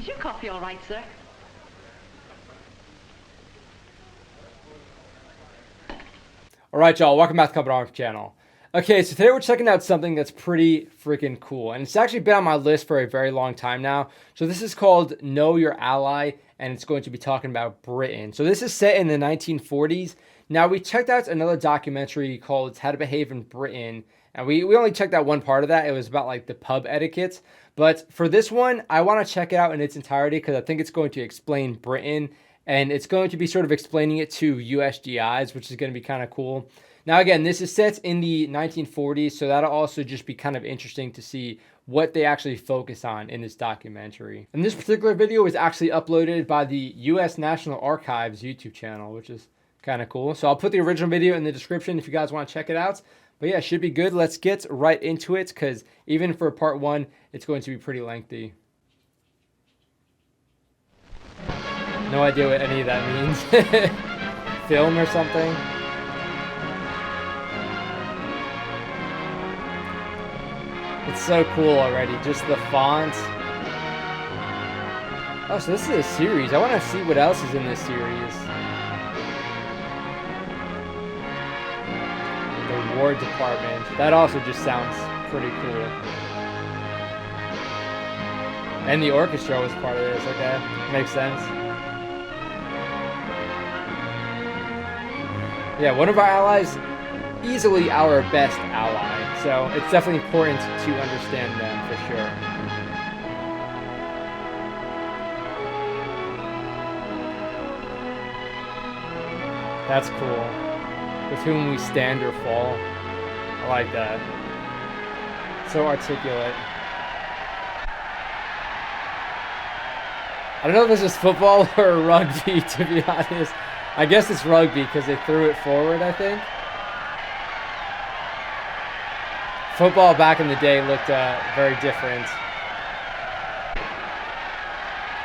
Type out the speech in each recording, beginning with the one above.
your coffee all right, sir? All right, y'all, welcome back to the Arms channel. Okay, so today we're checking out something that's pretty freaking cool, and it's actually been on my list for a very long time now. So this is called Know Your Ally, and it's going to be talking about Britain. So this is set in the 1940s. Now, we checked out another documentary called How to Behave in Britain, and we only checked out one part of that. It was about like the pub etiquette. But for this one, I want to check it out in its entirety because I think it's going to explain Britain, and it's going to be sort of explaining it to USGIs, which is going to be kind of cool. Now, again, this is set in the 1940s, so that'll also just be kind of interesting to see what they actually focus on in this documentary. And this particular video was actually uploaded by the U.S. National Archives YouTube channel, which is kind of cool. So I'll put the original video in the description if you guys want to check it out. But yeah, it should be good. Let's get right into it, because even for part one, it's going to be pretty lengthy. No idea what any of that means. Film or something? It's so cool already, just the font. Oh, so this is a series. I want to see what else is in this series. The War Department. That also just sounds pretty cool. And the orchestra was part of this, okay? Makes sense. Yeah, one of our allies, easily our best ally. So it's definitely important to understand them for sure. That's cool. With whom we stand or fall. I like that. So articulate. I don't know if this is football or rugby, to be honest. I guess it's rugby because they threw it forward, I think. Football back in the day looked very different.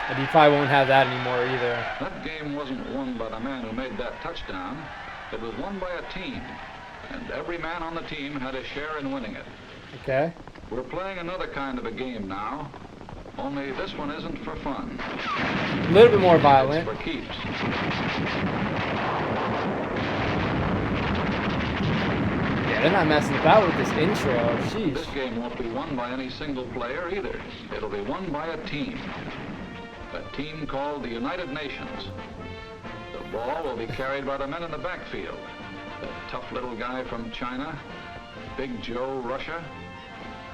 And you probably won't have that anymore either. That game wasn't won by the man who made that touchdown. It was won by a team. And every man on the team had a share in winning it. Okay. We're playing another kind of a game now. Only this one isn't for fun. A little bit more violent. It's for keeps. They're not messing about with this intro. Jeez. This game won't be won by any single player either. It'll be won by a team. A team called the United Nations. The ball will be carried by the men in the backfield. The tough little guy from China, Big Joe Russia,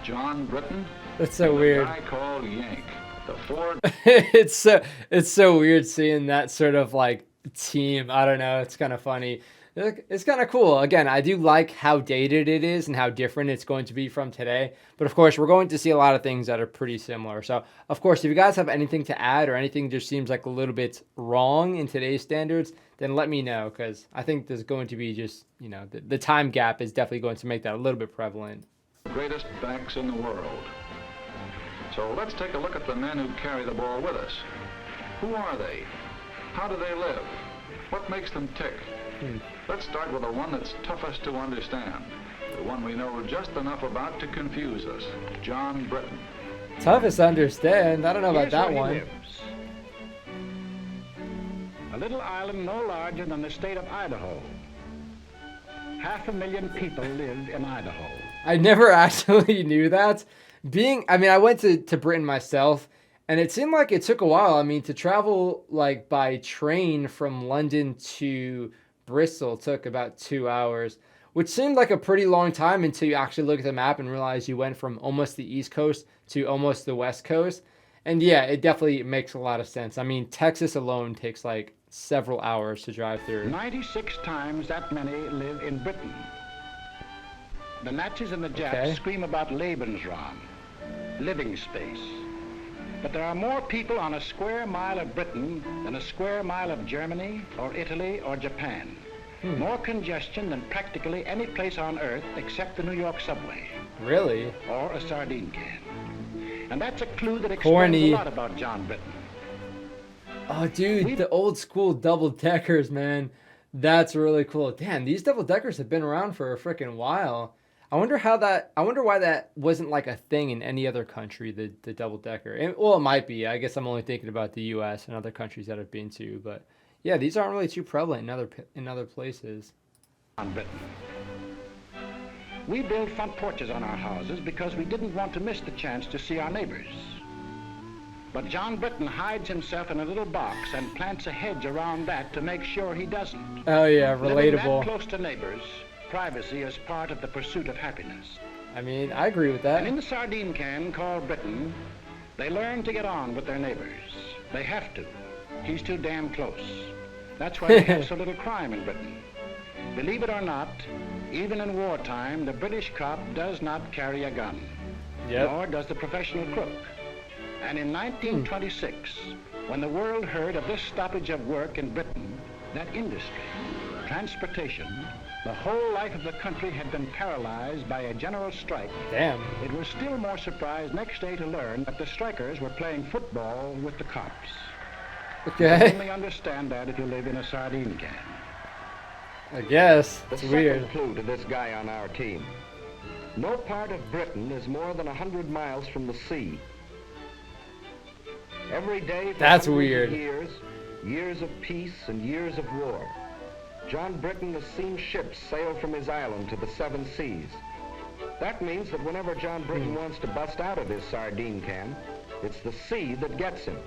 John Britain. That's so weird. A guy called Yank. The four. it's so weird seeing that sort of like team. I don't know. It's kind of funny. It's kind of cool. Again, I do like how dated it is and how different it's going to be from today. But of course, we're going to see a lot of things that are pretty similar. So, of course, if you guys have anything to add or anything just seems like a little bit wrong in today's standards, then let me know, because I think there's going to be just, you know, the time gap is definitely going to make that a little bit prevalent. Greatest backs in the world. So let's take a look at the men who carry the ball with us. Who are they? How do they live? What makes them tick? Let's start with the one that's toughest to understand. The one we know just enough about to confuse us. John Britain. Toughest to understand? I don't know about that one. Lives. A little island no larger than the state of Idaho. 500,000 people live in Idaho. I never actually knew that. I went to Britain myself, and it seemed like it took a while. I mean, to travel like by train from London to Bristol took about 2 hours, which seemed like a pretty long time until you actually look at the map and realize you went from almost the East Coast to almost the West Coast. And yeah, it definitely makes a lot of sense. I mean, Texas alone takes like several hours to drive through. 96 times that many live in Britain. The Nazis and the Japs scream about Lebensraum, living space. But there are more people on a square mile of Britain than a square mile of Germany or Italy or Japan. More congestion than practically any place on Earth except the New York subway. Really? Or a sardine can. And that's a clue that explains a lot about John Britain. Oh, dude, the old school double-deckers, man. That's really cool. Damn, these double-deckers have been around for a freaking while. I wonder why that wasn't like a thing in any other country, the double decker. And, well, it might be. I guess I'm only thinking about the U.S. and other countries that I've been to, but yeah, these aren't really too prevalent in other places. On Britain. We build front porches on our houses because we didn't want to miss the chance to see our neighbors. But John Britain hides himself in a little box and plants a hedge around that to make sure he doesn't. Oh yeah, Living that relatable. close to neighbors, privacy is part of the pursuit of happiness. I mean, I agree with that. And in the sardine can called Britain, they learn to get on with their neighbors. They have to. He's too damn close. That's why they have so little crime in Britain. Believe it or not, even in wartime, the British cop does not carry a gun. Yep. Nor does the professional crook. And in 1926, when the world heard of this stoppage of work in Britain, that industry, transportation, the whole life of the country had been paralyzed by a general strike. Damn. It was still more surprised next day to learn that the strikers were playing football with the cops. You can Okay. only understand that if you live in a sardine can. I guess. The It's second weird. clue to this guy on our team. No part of Britain is more than 100 miles from the sea. Every day for That's hundreds of weird. years of peace and years of war. John Britain has seen ships sail from his island to the seven seas. That means that whenever John Britain wants to bust out of his sardine can, it's the sea that gets him.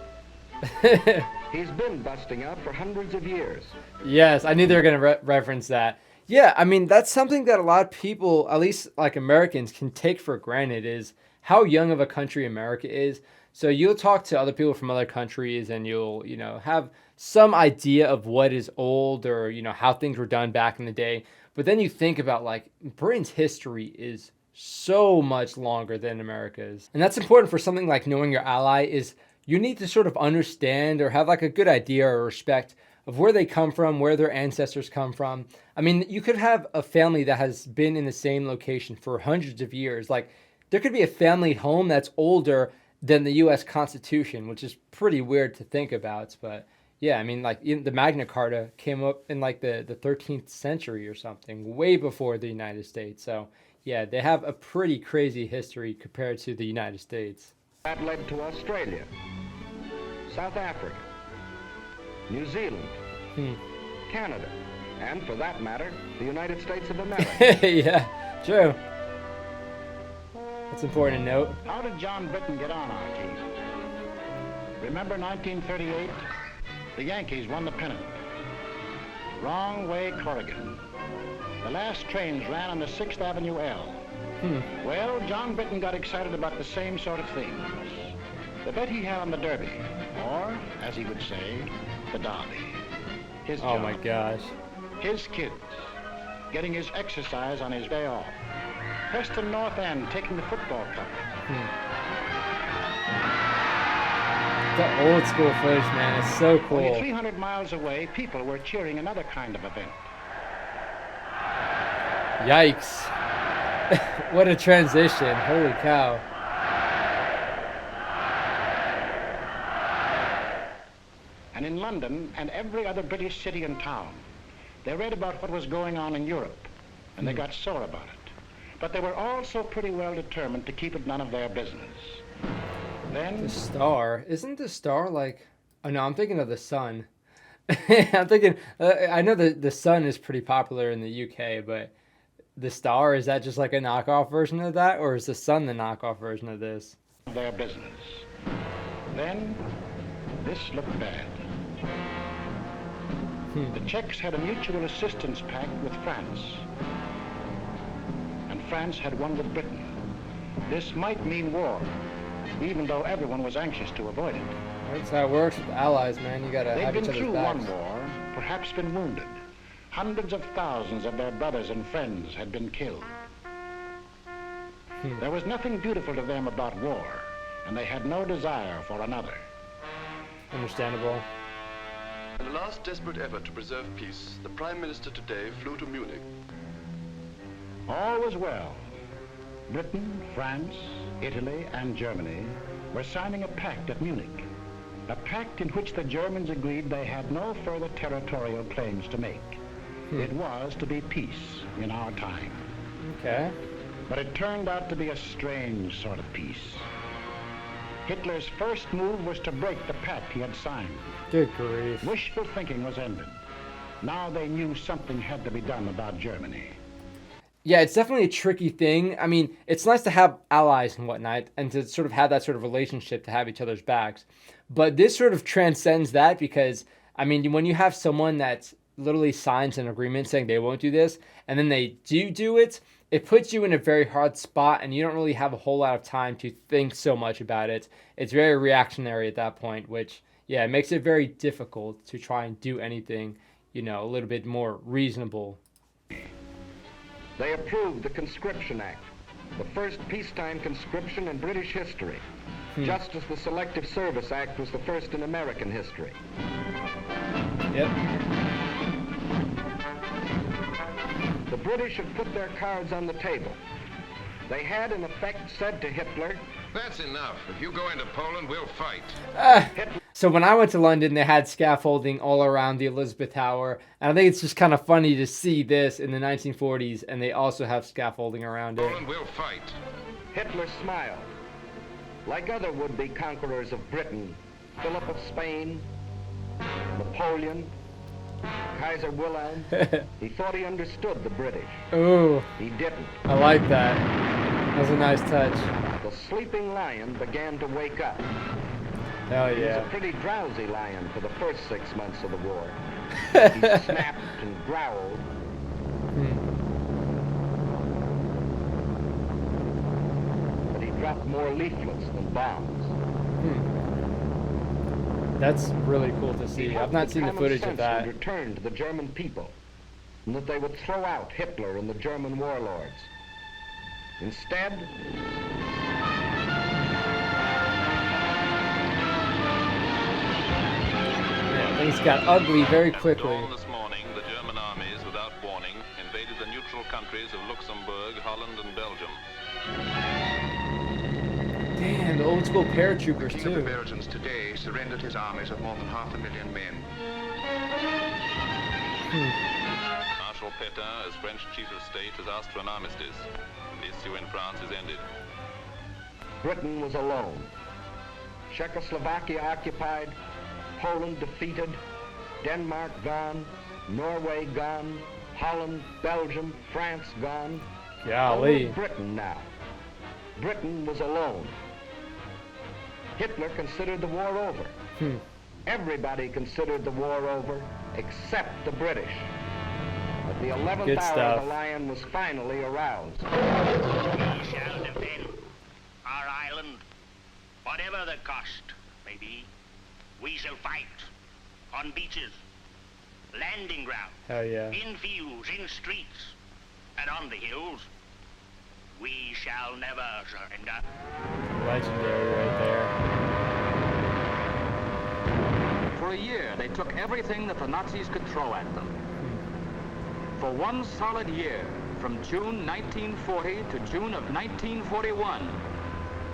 He's been busting out for hundreds of years. Yes, I knew they were going to reference that. Yeah, I mean, that's something that a lot of people, at least like Americans, can take for granted is how young of a country America is. So you'll talk to other people from other countries and you'll, have some idea of what is old or, how things were done back in the day. But then you think about like Britain's history is so much longer than America's. And that's important for something like knowing your ally is you need to sort of understand or have like a good idea or respect of where they come from, where their ancestors come from. I mean, you could have a family that has been in the same location for hundreds of years. Like there could be a family home that's older than the U.S. Constitution, which is pretty weird to think about. But yeah, I mean, like the Magna Carta came up in like the 13th century or something, way before the United States. So yeah, they have a pretty crazy history compared to the United States. That led to Australia, South Africa, New Zealand, Canada, and for that matter, the United States of America. Yeah, true. That's important to note. How did John Britain get on our team? Remember 1938? The Yankees won the pennant. Wrong way, Corrigan. The last trains ran on the 6th Avenue L. Well, John Britain got excited about the same sort of things. The bet he had on the Derby, or, as he would say, the Derby. His Oh job, my gosh. his kids, getting his exercise on his day off. Preston North End taking the football cup. The old school footage, man, is so Only cool. 300 miles away, people were cheering another kind of event. Yikes. What a transition. Holy cow. And in London and every other British city and town, they read about what was going on in Europe, and they got sore about it. But they were also pretty well determined to keep it none of their business. Then, The Star. Isn't the Star like... Oh, no, I'm thinking of the Sun. I'm thinking... I know the Sun is pretty popular in the UK, but the Star, is that just like a knockoff version of that? Or is the Sun the knockoff version of this? their business. Then, this looked bad. The Czechs had a mutual assistance pact with France, and France had one with Britain. This might mean war, even though everyone was anxious to avoid it. That's how it works with the allies, man. You gotta They'd have been each other's through backs. one war, perhaps been wounded. Hundreds of thousands of their brothers and friends had been killed. There was nothing beautiful to them about war, and they had no desire for another. Understandable. In the last desperate effort to preserve peace, the Prime Minister today flew to Munich. All was well. Britain, France, Italy, and Germany were signing a pact at Munich. A pact in which the Germans agreed they had no further territorial claims to make. It was to be peace in our time. Okay. But it turned out to be a strange sort of peace. Hitler's first move was to break the pact he had signed. Good grief. Wishful thinking was ended. Now they knew something had to be done about Germany. Yeah, it's definitely a tricky thing. I mean, it's nice to have allies and whatnot, and to sort of have that sort of relationship to have each other's backs. But this sort of transcends that because, I mean, when you have someone that's literally signs an agreement saying they won't do this, and then they do it, it puts you in a very hard spot, and you don't really have a whole lot of time to think so much about it. It's very reactionary at that point, which, yeah, it makes it very difficult to try and do anything, you know, a little bit more reasonable. They approved the Conscription Act, the first peacetime conscription in British history, just as the Selective Service Act was the first in American history. Yep. The British had put their cards on the table. They had, in effect, said to Hitler, "That's enough. If you go into Poland, we'll fight." So when I went to London, they had scaffolding all around the Elizabeth Tower. And I think it's just kind of funny to see this in the 1940s, and they also have scaffolding around it. Poland will fight. Hitler smiled. Like other would-be conquerors of Britain, Philip of Spain, Napoleon, Kaiser Wilhelm, he thought he understood the British. Ooh, He didn't. I like that. That was a nice touch. The sleeping lion began to wake up. Hell He was yeah. a pretty drowsy lion for the first 6 months of the war. He snapped and growled. But he dropped more leaflets than bombs. That's really cool to He see. hoped I've not that seen the common footage of sense that. would return to the German people, and that they would throw out Hitler and the German warlords. Instead, Yeah, things got ugly very quickly. At dawn this morning, the German armies, without warning, invaded the neutral countries of Luxembourg, Holland, and Belgium. Damn, the old school paratroopers King of the too. Belgians today surrendered his armies of more than 500,000 men. Marshal Pétain, as French chief of state, has asked for an armistice. The issue in France is ended. Britain was alone. Czechoslovakia occupied, Poland defeated, Denmark gone, Norway gone, Holland, Belgium, France gone. Golly. Only Britain now. Britain was alone. Hitler considered the war over. Everybody considered the war over, except the British. At the 11th Good hour, stuff. the lion was finally aroused. We shall defend our island, whatever the cost may be. We shall fight on beaches, landing grounds, Hell yeah. in fields, in streets, and on the hills. We shall never surrender. Legendary right there. For a year, they took everything that the Nazis could throw at them. For one solid year, from June 1940 to June of 1941,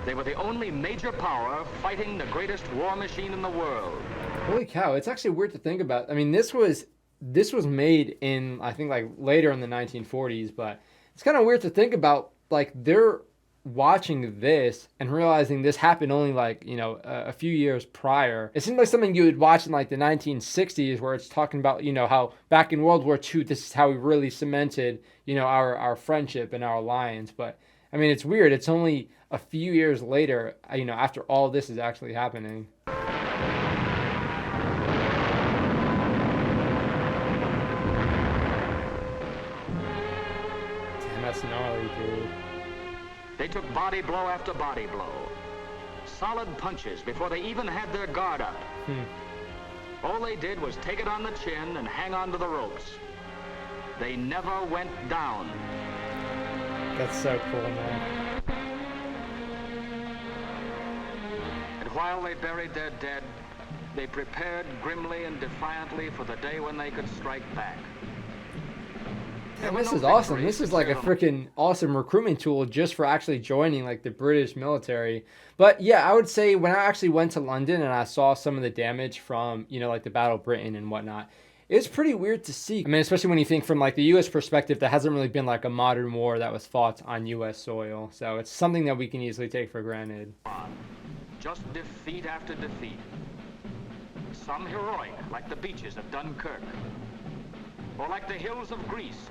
they were the only major power fighting the greatest war machine in the world. Holy cow, it's actually weird to think about. I mean, this was made in, I think, like later in the 1940s, but it's kind of weird to think about, like, they're watching this and realizing this happened only, like, you know, a few years prior. It seems like something you would watch in like the 1960s, where it's talking about, you know, how back in World War II, this is how we really cemented, you know, our friendship and our alliance. But I mean, it's weird. It's only a few years later, you know, after all this is actually happening. Damn, that's gnarly, dude. They took body blow after body blow. Solid punches before they even had their guard up. All they did was take it on the chin and hang on to the ropes. They never went down. That's so cool, man. And while they buried their dead, they prepared grimly and defiantly for the day when they could strike back. Damn, this is awesome. This is like a freaking awesome recruitment tool just for actually joining like the British military. But yeah, I would say when I actually went to London and I saw some of the damage from, you know, like the Battle of Britain and whatnot, it's pretty weird to see. I mean, especially when you think from like the U.S. perspective, there hasn't really been like a modern war that was fought on U.S. soil. So it's something that we can easily take for granted. Just defeat after defeat. Some heroic, like the beaches of Dunkirk, or like the hills of Greece,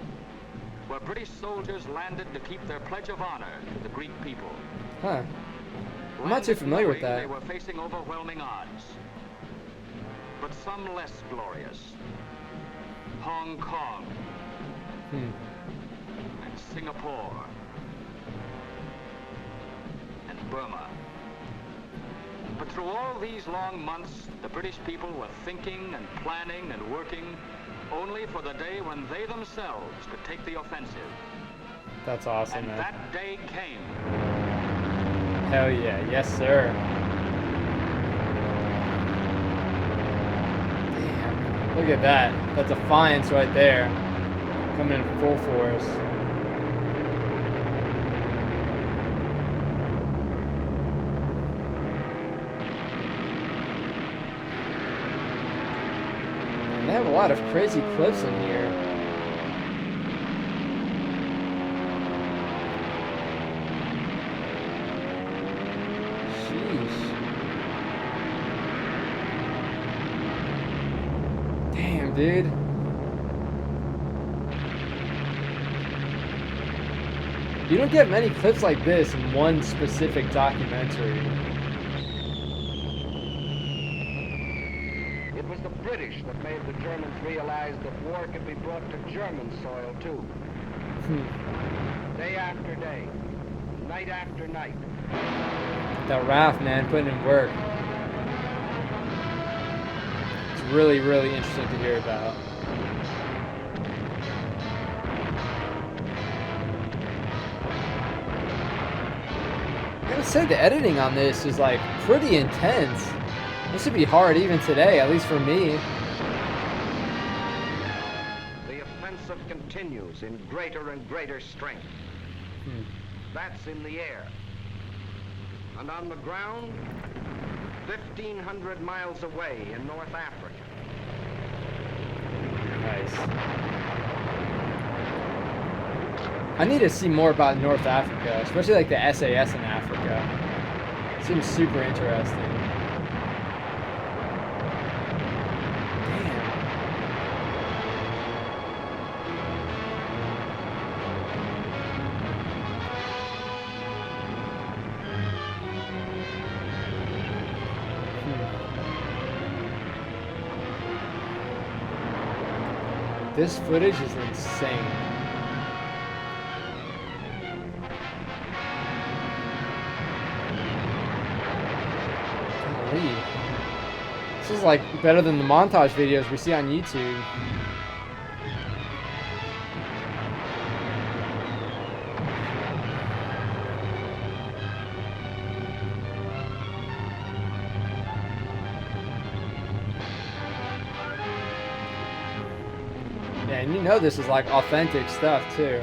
where British soldiers landed to keep their pledge of honor to the Greek people. Huh. I'm not too familiar with that. They were facing overwhelming odds. But some less glorious. Hong Kong. And Singapore. And Burma. But through all these long months, the British people were thinking and planning and working only for the day when they themselves could take the offensive. That's awesome, and man. That day came. Hell yeah. Yes, sir. Damn. Look at that. That defiance right there. Coming in full force. They have a lot of crazy cliffs in here. Sheesh. Damn, dude. You don't get many clips like this in one specific documentary. It was the British that made the Germans realize that war could be brought to German soil, too. Day after day, night after night. That raft, man, putting in work. It's really, really interesting to hear about. I gotta say, the editing on this is like pretty intense. This would be hard even today, at least for me. The offensive continues in greater and greater strength. That's in the air. And on the ground, 1,500 miles away in North Africa. Nice. I need to see more about North Africa, especially like the SAS in Africa. It seems super interesting. This footage is insane. Golly. This is like better than the montage videos we see on YouTube. Yeah, and you know this is like authentic stuff too.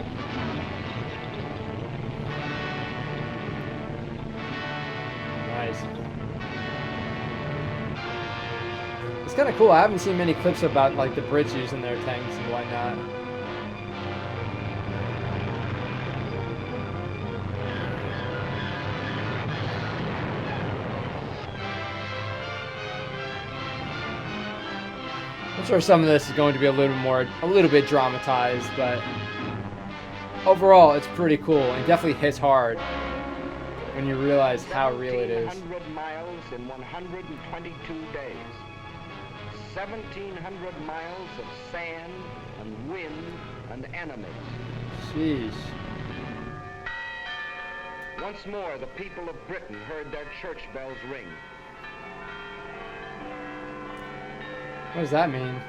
Nice. It's kind of cool. I haven't seen many clips about like the Brits using their tanks and whatnot. I'm sure some of this is going to be a little bit dramatized, but overall it's pretty cool and definitely hits hard when you realize how real it is. 1,700 miles in 122 days. 1,700 miles of sand and wind and enemies. Jeez. Once more, the people of Britain heard their church bells ring. What does that mean?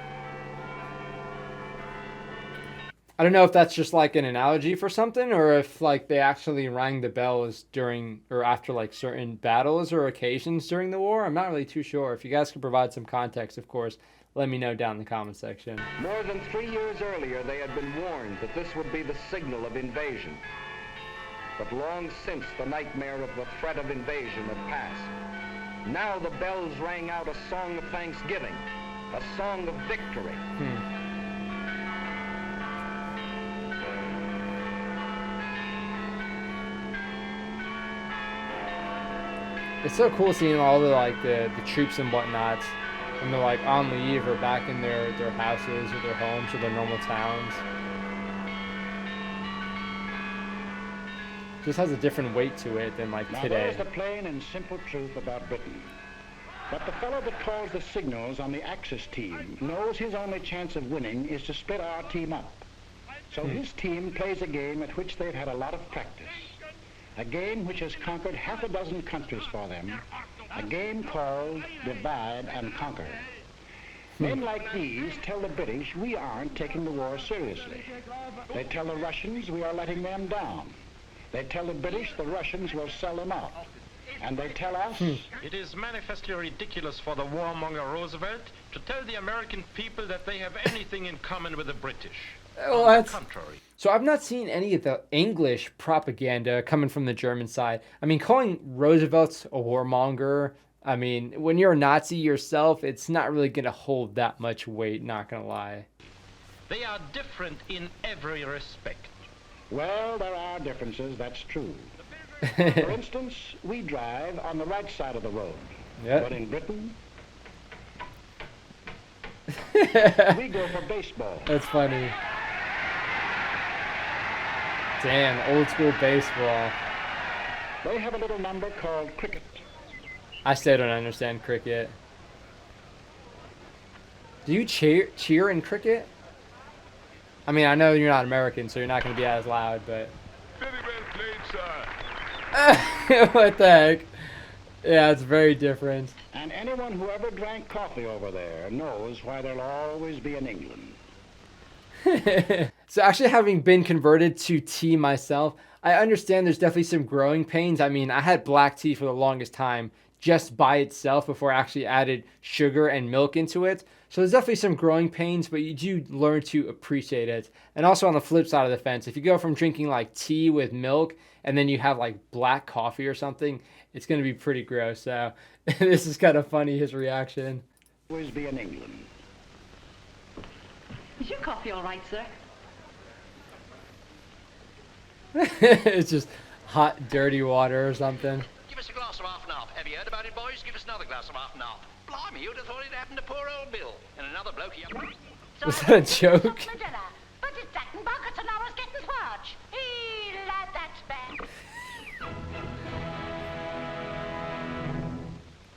I don't know if that's just like an analogy for something, or if like they actually rang the bells during or after like certain battles or occasions during the war. I'm not really too sure. If you guys could provide some context, of course, let me know down in the comment section. More than 3 years earlier, they had been warned that this would be the signal of invasion. But long since the nightmare of the threat of invasion had passed. Now the bells rang out a song of thanksgiving, a song of victory. It's so cool seeing all the the troops and whatnot when they're like on leave or back in their houses or their homes or their normal towns. Just has a different weight to it than like now today. There's the plain and simple truth about Britain. But the fellow that calls the signals on the Axis team knows his only chance of winning is to split our team up. So his team plays a game at which they've had a lot of practice. A game which has conquered half a dozen countries for them. A game called Divide and Conquer. Men like these tell the British we aren't taking the war seriously. They tell the Russians we are letting them down. They tell the British the Russians will sell them out. And they tell us... It is manifestly ridiculous for the warmonger Roosevelt to tell the American people that they have anything in common with the British. On the contrary. So I've not seen any of the English propaganda coming from the German side. I mean, calling Roosevelt a warmonger, I mean, when you're a Nazi yourself, it's not really going to hold that much weight, not going to lie. They are different in every respect. Well, there are differences, that's true. For instance, we drive on the right side of the road. Yep. But in Britain, we go for baseball. That's funny. Damn, old school baseball. They have a little number called cricket. I still don't understand cricket. Do you cheer in cricket? I mean, I know you're not American, so you're not going to be as loud, but... Very well played, sir. What the heck? Yeah, it's very different. And anyone who ever drank coffee over there knows why there'll always be an England. So actually having been converted to tea myself, I understand there's definitely some growing pains. I mean, I had black tea for the longest time just by itself before I actually added sugar and milk into it. So there's definitely some growing pains, but you do learn to appreciate it. And also on the flip side of the fence, if you go from drinking like tea with milk and then you have like black coffee or something, it's going to be pretty gross. So this is kind of funny, his reaction. Always be in England. Is your coffee all right, sir? It's just hot, dirty water or something. Give us a glass of half and half. Have you heard about it, boys? Give us another glass of half and half. Blimey, you'd have thought it happened to poor old Bill. And another bloke here. Was that a joke? But it's that buckets and hours getting swarch. Hey, lad, that's bad.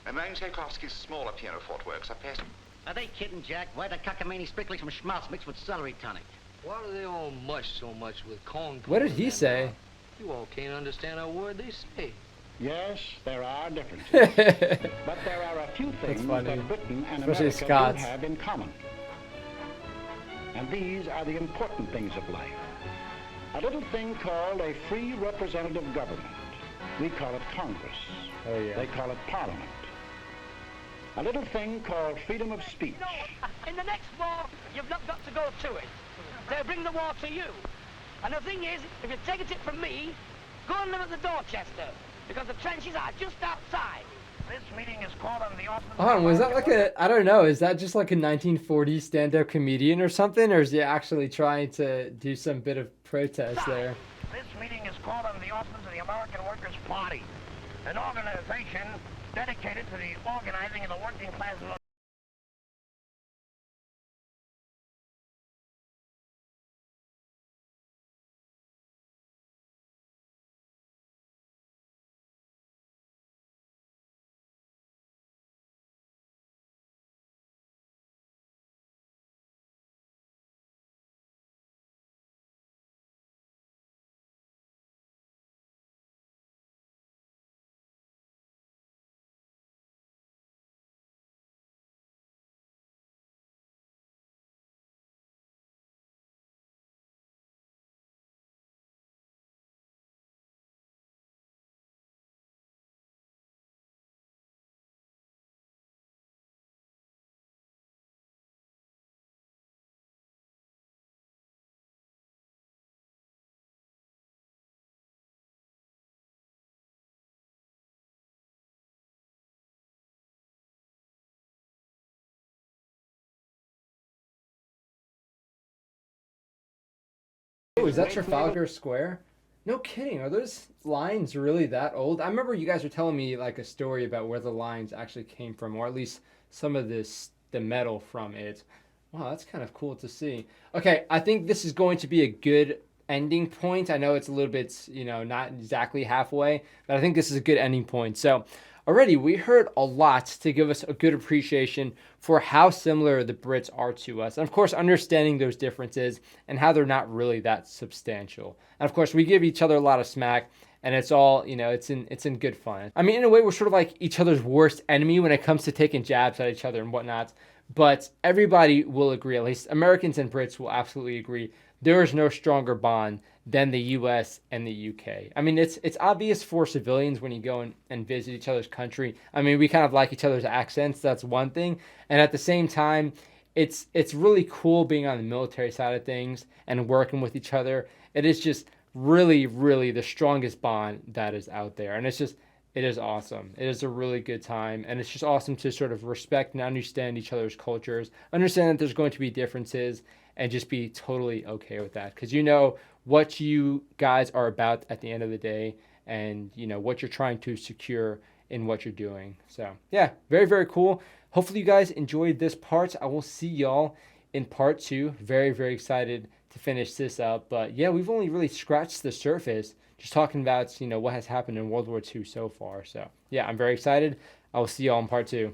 Among Tchaikovsky's smaller pianoforte works are past... Are they kidding, Jack? Why the cockamamie sprinkling some schmaltz mixed with celery tonic? Why do they all mush so much with corn? What did he say? You all can't understand a word they say. Yes, there are differences. But there are a few things that Britain and America do have in common. And these are the important things of life. A little thing called a free representative government. We call it Congress. Oh, yeah. They call it Parliament. A little thing called freedom of speech. No, in the next war, you've not got to go to it. They'll bring the war to you. And the thing is, if you're taking it from me, go and live at the Dorchester, because the trenches are just outside. This meeting is called on the autumn. Oh, was that like a, I don't know, is that just like a 1940s stand-up comedian or something, or is he actually trying to do some bit of protest there? This meeting is called on the autumn of the American Workers' Party, an organization dedicated to the organizing of the working class is that Trafalgar Square? No kidding. Are those lines really that old? I remember you guys were telling me like a story about where the lines actually came from, or at least some of the metal from it. Wow, that's kind of cool to see. Okay, I think this is going to be a good ending point. I know it's a little bit, not exactly halfway, but I think this is a good ending point. So already we heard a lot to give us a good appreciation for how similar the Brits are to us. And of course, understanding those differences and how they're not really that substantial. And of course, we give each other a lot of smack, and it's all, it's in good fun. I mean, in a way, we're sort of like each other's worst enemy when it comes to taking jabs at each other and whatnot. But everybody will agree, at least Americans and Brits will absolutely agree, there is no stronger bond than the US and the UK. I mean, it's obvious for civilians when you go and visit each other's country. I mean, we kind of like each other's accents, that's one thing. And at the same time, it's really cool being on the military side of things and working with each other. It is just really, really the strongest bond that is out there. And it is awesome. It is a really good time. And it's just awesome to sort of respect and understand each other's cultures, understand that there's going to be differences, and just be totally okay with that. Because you know what you guys are about at the end of the day, and what you're trying to secure in what you're doing. So yeah, very, very cool. Hopefully you guys enjoyed this part. I will see y'all in part 2. Very, very excited to finish this up. But yeah, we've only really scratched the surface, just talking about what has happened in World War II so far. So yeah, I'm very excited. I will see y'all in part 2.